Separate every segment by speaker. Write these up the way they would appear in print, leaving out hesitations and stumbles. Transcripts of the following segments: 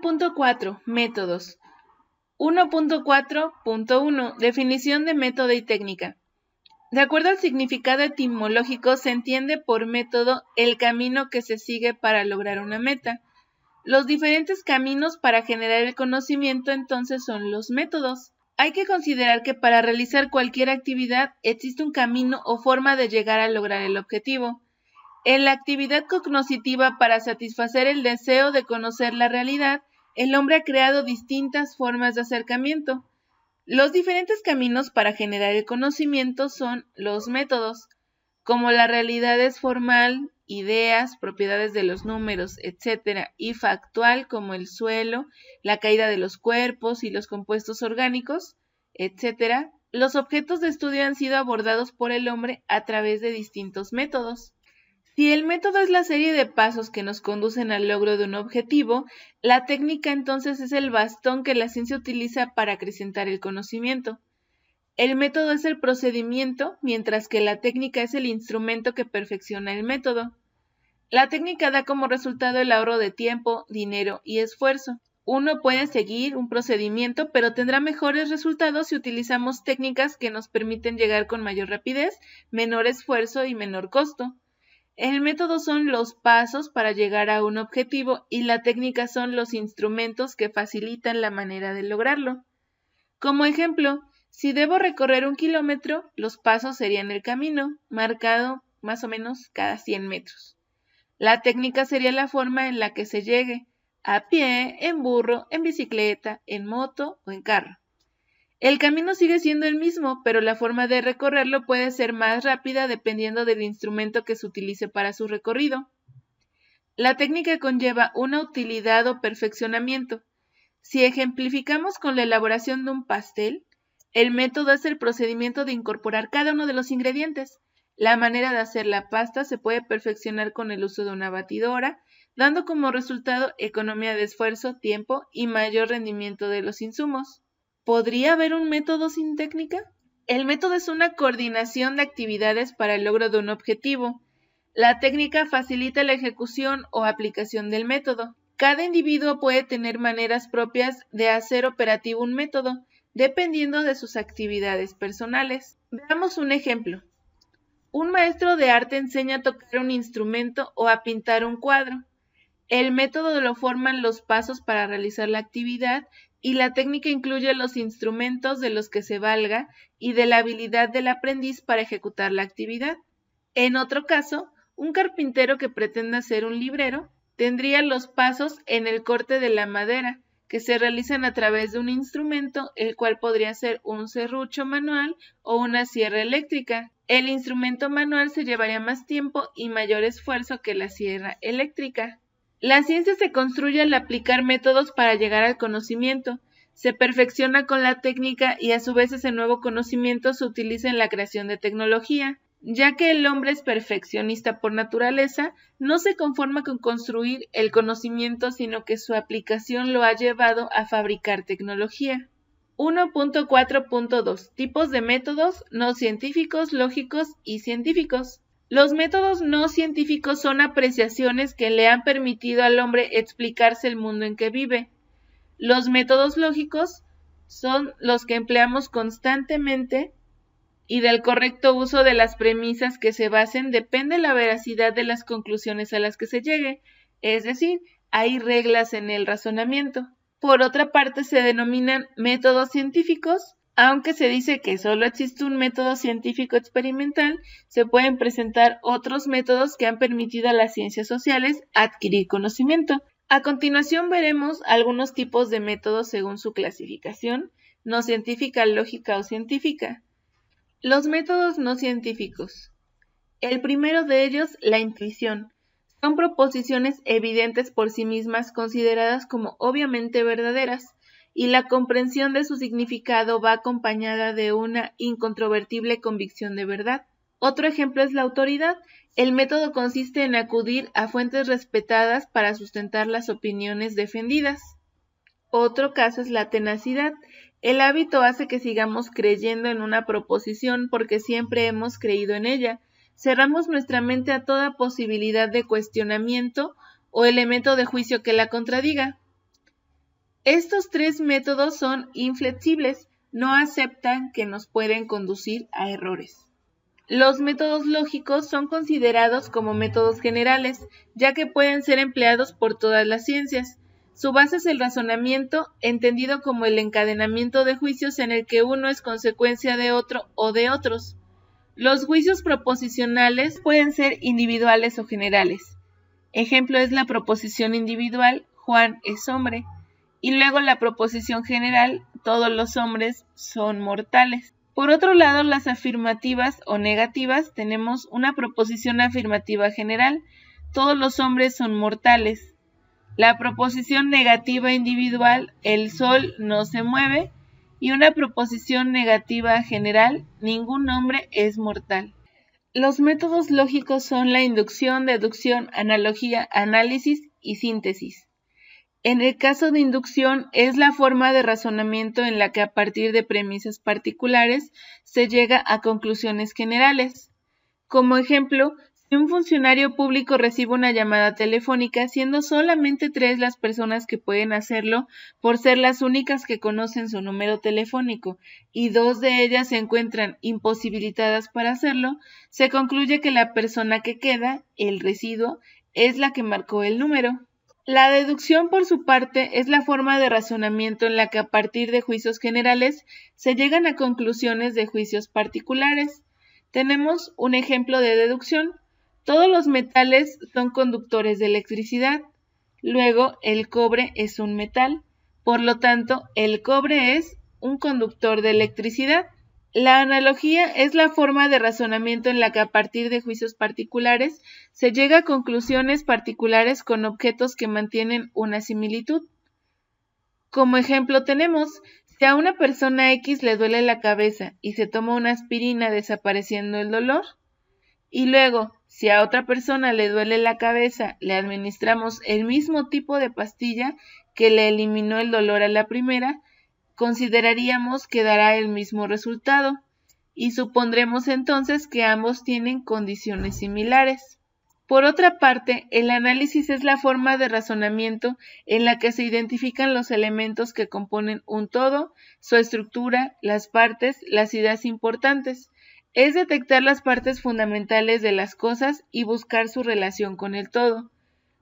Speaker 1: 1.4 Métodos. 1.4.1 Definición de método y técnica. De acuerdo al significado etimológico, se entiende por método el camino que se sigue para lograr una meta. Los diferentes caminos para generar el conocimiento entonces son los métodos. Hay que considerar que para realizar cualquier actividad existe un camino o forma de llegar a lograr el objetivo. En la actividad cognoscitiva, para satisfacer el deseo de conocer la realidad, el hombre ha creado distintas formas de acercamiento. Los diferentes caminos para generar el conocimiento son los métodos, como la realidad es formal, ideas, propiedades de los números, etc., y factual, como el suelo, la caída de los cuerpos y los compuestos orgánicos, etc. Los objetos de estudio han sido abordados por el hombre a través de distintos métodos. Si el método es la serie de pasos que nos conducen al logro de un objetivo, la técnica entonces es el bastón que la ciencia utiliza para acrecentar el conocimiento. El método es el procedimiento, mientras que la técnica es el instrumento que perfecciona el método. La técnica da como resultado el ahorro de tiempo, dinero y esfuerzo. Uno puede seguir un procedimiento, pero tendrá mejores resultados si utilizamos técnicas que nos permiten llegar con mayor rapidez, menor esfuerzo y menor costo. El método son los pasos para llegar a un objetivo y la técnica son los instrumentos que facilitan la manera de lograrlo. Como ejemplo, si debo recorrer 1 kilómetro, los pasos serían el camino, marcado más o menos cada 100 metros. La técnica sería la forma en la que se llegue, a pie, en burro, en bicicleta, en moto o en carro. El camino sigue siendo el mismo, pero la forma de recorrerlo puede ser más rápida dependiendo del instrumento que se utilice para su recorrido. La técnica conlleva una utilidad o perfeccionamiento. Si ejemplificamos con la elaboración de un pastel, el método es el procedimiento de incorporar cada uno de los ingredientes. La manera de hacer la pasta se puede perfeccionar con el uso de una batidora, dando como resultado economía de esfuerzo, tiempo y mayor rendimiento de los insumos. ¿Podría haber un método sin técnica? El método es una coordinación de actividades para el logro de un objetivo. La técnica facilita la ejecución o aplicación del método. Cada individuo puede tener maneras propias de hacer operativo un método, dependiendo de sus actividades personales. Veamos un ejemplo. Un maestro de arte enseña a tocar un instrumento o a pintar un cuadro. El método lo forman los pasos para realizar la actividad y la técnica incluye los instrumentos de los que se valga y de la habilidad del aprendiz para ejecutar la actividad. En otro caso, un carpintero que pretenda ser un librero tendría los pasos en el corte de la madera, que se realizan a través de un instrumento, el cual podría ser un serrucho manual o una sierra eléctrica. El instrumento manual se llevaría más tiempo y mayor esfuerzo que la sierra eléctrica. La ciencia se construye al aplicar métodos para llegar al conocimiento, se perfecciona con la técnica y a su vez ese nuevo conocimiento se utiliza en la creación de tecnología. Ya que el hombre es perfeccionista por naturaleza, no se conforma con construir el conocimiento, sino que su aplicación lo ha llevado a fabricar tecnología. 1.4.2 Tipos de métodos no científicos, lógicos y científicos. Los métodos no científicos son apreciaciones que le han permitido al hombre explicarse el mundo en que vive. Los métodos lógicos son los que empleamos constantemente y del correcto uso de las premisas que se basen depende la veracidad de las conclusiones a las que se llegue, es decir, hay reglas en el razonamiento. Por otra parte, se denominan métodos científicos. Aunque se dice que solo existe un método científico experimental, se pueden presentar otros métodos que han permitido a las ciencias sociales adquirir conocimiento. A continuación veremos algunos tipos de métodos según su clasificación, no científica, lógica o científica. Los métodos no científicos. El primero de ellos, la intuición. Son proposiciones evidentes por sí mismas consideradas como obviamente verdaderas, y la comprensión de su significado va acompañada de una incontrovertible convicción de verdad. Otro ejemplo es la autoridad. El método consiste en acudir a fuentes respetadas para sustentar las opiniones defendidas. Otro caso es la tenacidad. El hábito hace que sigamos creyendo en una proposición porque siempre hemos creído en ella. Cerramos nuestra mente a toda posibilidad de cuestionamiento o elemento de juicio que la contradiga. Estos tres métodos son inflexibles, no aceptan que nos pueden conducir a errores. Los métodos lógicos son considerados como métodos generales, ya que pueden ser empleados por todas las ciencias. Su base es el razonamiento, entendido como el encadenamiento de juicios en el que uno es consecuencia de otro o de otros. Los juicios proposicionales pueden ser individuales o generales. Ejemplo es la proposición individual, Juan es hombre, y luego la proposición general, todos los hombres son mortales. Por otro lado, las afirmativas o negativas, tenemos una proposición afirmativa general, todos los hombres son mortales. La proposición negativa individual, el sol no se mueve, y una proposición negativa general, ningún hombre es mortal. Los métodos lógicos son la inducción, deducción, analogía, análisis y síntesis. En el caso de inducción es la forma de razonamiento en la que a partir de premisas particulares se llega a conclusiones generales. Como ejemplo, si un funcionario público recibe una llamada telefónica, siendo solamente 3 las personas que pueden hacerlo por ser las únicas que conocen su número telefónico y 2 de ellas se encuentran imposibilitadas para hacerlo, se concluye que la persona que queda, el residuo, es la que marcó el número. La deducción, por su parte, es la forma de razonamiento en la que a partir de juicios generales se llegan a conclusiones de juicios particulares. Tenemos un ejemplo de deducción. Todos los metales son conductores de electricidad. Luego, el cobre es un metal. Por lo tanto, el cobre es un conductor de electricidad. La analogía es la forma de razonamiento en la que a partir de juicios particulares se llega a conclusiones particulares con objetos que mantienen una similitud. Como ejemplo tenemos, si a una persona X le duele la cabeza y se toma una aspirina desapareciendo el dolor, y luego, si a otra persona le duele la cabeza, le administramos el mismo tipo de pastilla que le eliminó el dolor a la primera, consideraríamos que dará el mismo resultado, y supondremos entonces que ambos tienen condiciones similares. Por otra parte, el análisis es la forma de razonamiento en la que se identifican los elementos que componen un todo, su estructura, las partes, las ideas importantes. Es detectar las partes fundamentales de las cosas y buscar su relación con el todo.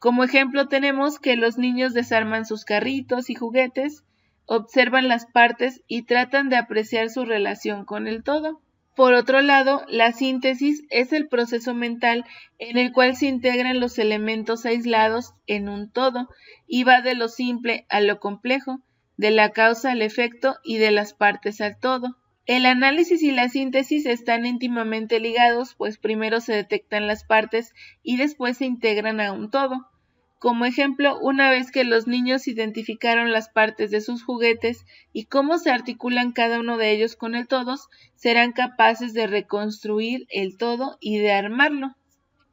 Speaker 1: Como ejemplo tenemos que los niños desarman sus carritos y juguetes, observan las partes y tratan de apreciar su relación con el todo. Por otro lado, la síntesis es el proceso mental en el cual se integran los elementos aislados en un todo y va de lo simple a lo complejo, de la causa al efecto y de las partes al todo. El análisis y la síntesis están íntimamente ligados, pues primero se detectan las partes y después se integran a un todo. Como ejemplo, una vez que los niños identificaron las partes de sus juguetes y cómo se articulan cada uno de ellos con el todo, serán capaces de reconstruir el todo y de armarlo.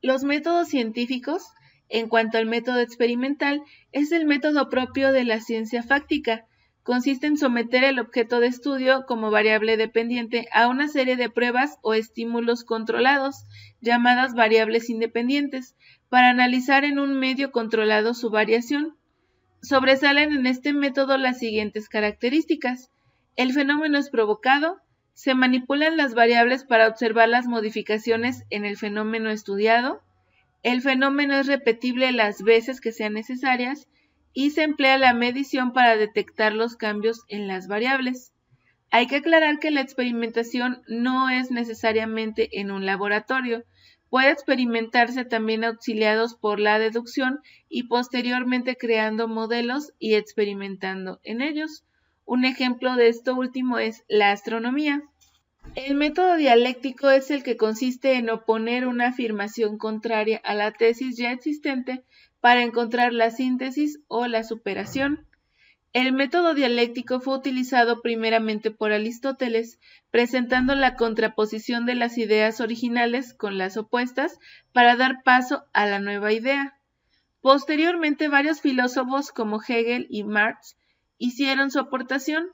Speaker 1: Los métodos científicos, en cuanto al método experimental, es el método propio de la ciencia fáctica. Consiste en someter el objeto de estudio como variable dependiente a una serie de pruebas o estímulos controlados, llamadas variables independientes, para analizar en un medio controlado su variación. Sobresalen en este método las siguientes características. El fenómeno es provocado, se manipulan las variables para observar las modificaciones en el fenómeno estudiado, el fenómeno es repetible las veces que sean necesarias y se emplea la medición para detectar los cambios en las variables. Hay que aclarar que la experimentación no es necesariamente en un laboratorio, puede experimentarse también auxiliados por la deducción y posteriormente creando modelos y experimentando en ellos. Un ejemplo de esto último es la astronomía. El método dialéctico es el que consiste en oponer una afirmación contraria a la tesis ya existente para encontrar la síntesis o la superación. El método dialéctico fue utilizado primeramente por Aristóteles, presentando la contraposición de las ideas originales con las opuestas para dar paso a la nueva idea. Posteriormente, varios filósofos como Hegel y Marx hicieron su aportación.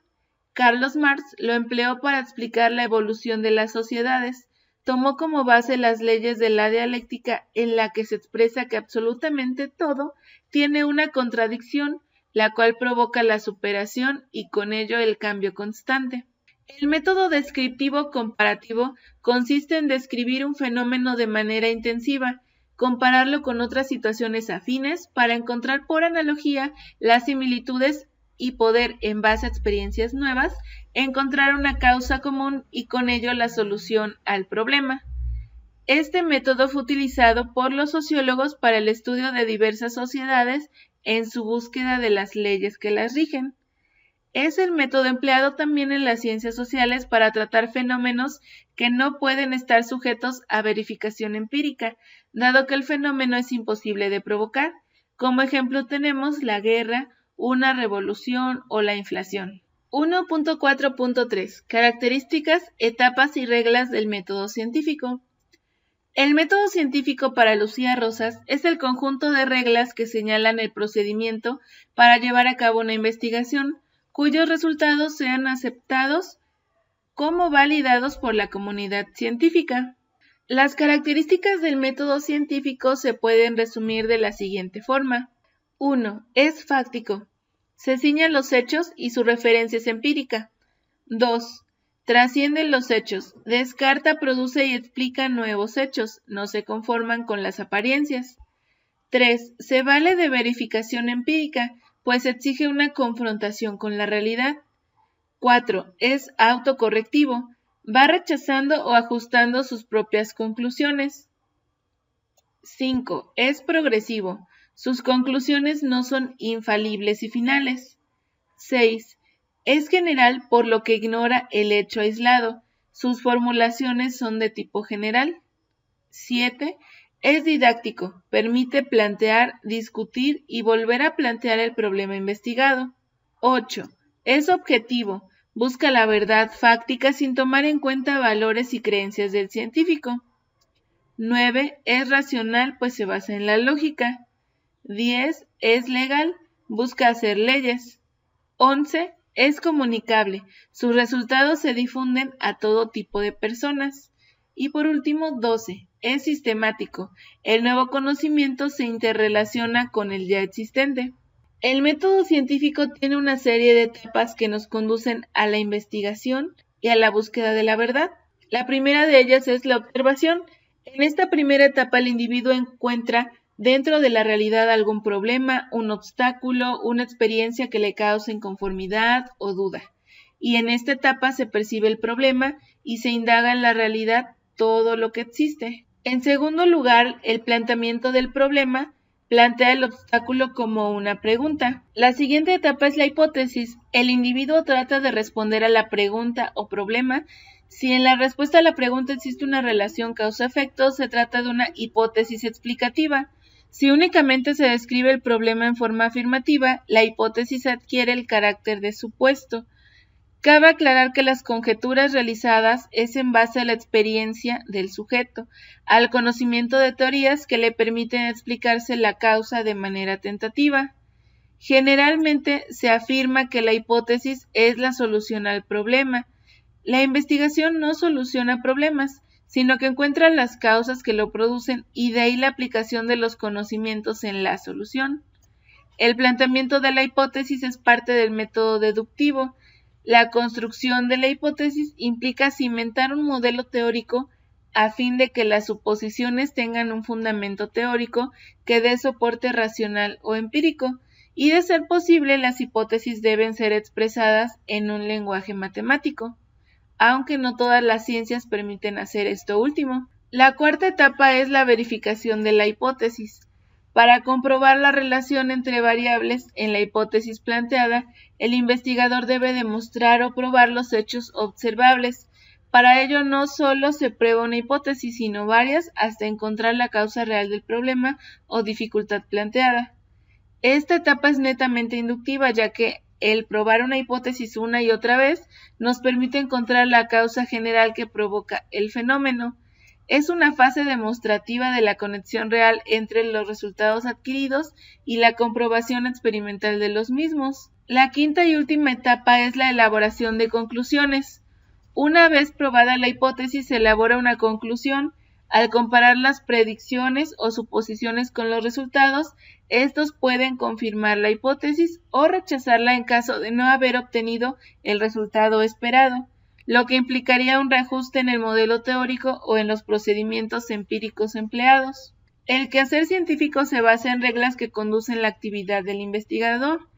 Speaker 1: Carlos Marx lo empleó para explicar la evolución de las sociedades. Tomó como base las leyes de la dialéctica en la que se expresa que absolutamente todo tiene una contradicción, la cual provoca la superación y con ello el cambio constante. El método descriptivo comparativo consiste en describir un fenómeno de manera intensiva, compararlo con otras situaciones afines para encontrar por analogía las similitudes y poder, en base a experiencias nuevas, encontrar una causa común y con ello la solución al problema. Este método fue utilizado por los sociólogos para el estudio de diversas sociedades en su búsqueda de las leyes que las rigen. Es el método empleado también en las ciencias sociales para tratar fenómenos que no pueden estar sujetos a verificación empírica, dado que el fenómeno es imposible de provocar. Como ejemplo tenemos la guerra, una revolución o la inflación. 1.4.3 Características, etapas y reglas del método científico. El método científico para Lucía Rosas es el conjunto de reglas que señalan el procedimiento para llevar a cabo una investigación, cuyos resultados sean aceptados como validados por la comunidad científica. Las características del método científico se pueden resumir de la siguiente forma. 1. Es fáctico. Se ciñe a los hechos y su referencia es empírica. 2. Trasciende los hechos. Descarta, produce y explica nuevos hechos. No se conforman con las apariencias. 3. Se vale de verificación empírica, pues exige una confrontación con la realidad. 4. Es autocorrectivo. Va rechazando o ajustando sus propias conclusiones. 5. Es progresivo. Sus conclusiones no son infalibles y finales. 6. Es general por lo que ignora el hecho aislado. Sus formulaciones son de tipo general. 7. Es didáctico. Permite plantear, discutir y volver a plantear el problema investigado. 8. Es objetivo. Busca la verdad fáctica sin tomar en cuenta valores y creencias del científico. 9. Es racional, pues se basa en la lógica. 10. Es legal. Busca hacer leyes. 11. Es comunicable. Sus resultados se difunden a todo tipo de personas. Y por último, 12. Es sistemático. El nuevo conocimiento se interrelaciona con el ya existente. El método científico tiene una serie de etapas que nos conducen a la investigación y a la búsqueda de la verdad. La primera de ellas es la observación. En esta primera etapa el individuo encuentra dentro de la realidad algún problema, un obstáculo, una experiencia que le cause inconformidad o duda. Y en esta etapa se percibe el problema y se indaga en la realidad todo lo que existe. En segundo lugar, el planteamiento del problema plantea el obstáculo como una pregunta. La siguiente etapa es la hipótesis. El individuo trata de responder a la pregunta o problema. Si en la respuesta a la pregunta existe una relación causa-efecto, se trata de una hipótesis explicativa. Si únicamente se describe el problema en forma afirmativa, la hipótesis adquiere el carácter de supuesto. Cabe aclarar que las conjeturas realizadas es en base a la experiencia del sujeto, al conocimiento de teorías que le permiten explicarse la causa de manera tentativa. Generalmente se afirma que la hipótesis es la solución al problema. La investigación no soluciona problemas, sino que encuentra las causas que lo producen y de ahí la aplicación de los conocimientos en la solución. El planteamiento de la hipótesis es parte del método deductivo. La construcción de la hipótesis implica cimentar un modelo teórico a fin de que las suposiciones tengan un fundamento teórico que dé soporte racional o empírico, y de ser posible las hipótesis deben ser expresadas en un lenguaje matemático, aunque no todas las ciencias permiten hacer esto último. La cuarta etapa es la verificación de la hipótesis. Para comprobar la relación entre variables en la hipótesis planteada, el investigador debe demostrar o probar los hechos observables. Para ello no solo se prueba una hipótesis, sino varias hasta encontrar la causa real del problema o dificultad planteada. Esta etapa es netamente inductiva, ya que el probar una hipótesis una y otra vez nos permite encontrar la causa general que provoca el fenómeno. Es una fase demostrativa de la conexión real entre los resultados adquiridos y la comprobación experimental de los mismos. La quinta y última etapa es la elaboración de conclusiones. Una vez probada la hipótesis, se elabora una conclusión Al comparar las predicciones o suposiciones con los resultados, estos pueden confirmar la hipótesis o rechazarla en caso de no haber obtenido el resultado esperado, lo que implicaría un reajuste en el modelo teórico o en los procedimientos empíricos empleados. El quehacer científico se basa en reglas que conducen la actividad del investigador.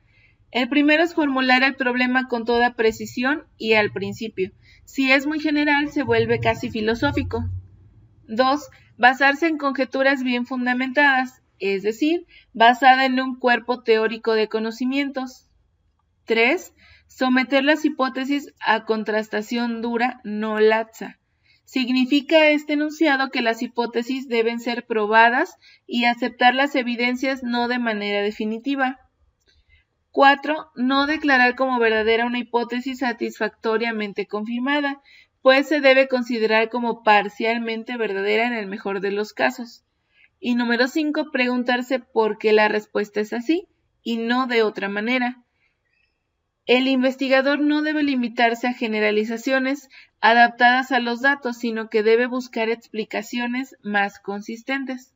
Speaker 1: El primero es formular el problema con toda precisión y al principio. Si es muy general, se vuelve casi filosófico. 2. Basarse en conjeturas bien fundamentadas, es decir, basada en un cuerpo teórico de conocimientos. 3. Someter las hipótesis a contrastación dura, no laxa. Significa este enunciado que las hipótesis deben ser probadas y aceptar las evidencias no de manera definitiva. 4. No declarar como verdadera una hipótesis satisfactoriamente confirmada, pues se debe considerar como parcialmente verdadera en el mejor de los casos. Y número 5. Preguntarse por qué la respuesta es así y no de otra manera. El investigador no debe limitarse a generalizaciones adaptadas a los datos, sino que debe buscar explicaciones más consistentes.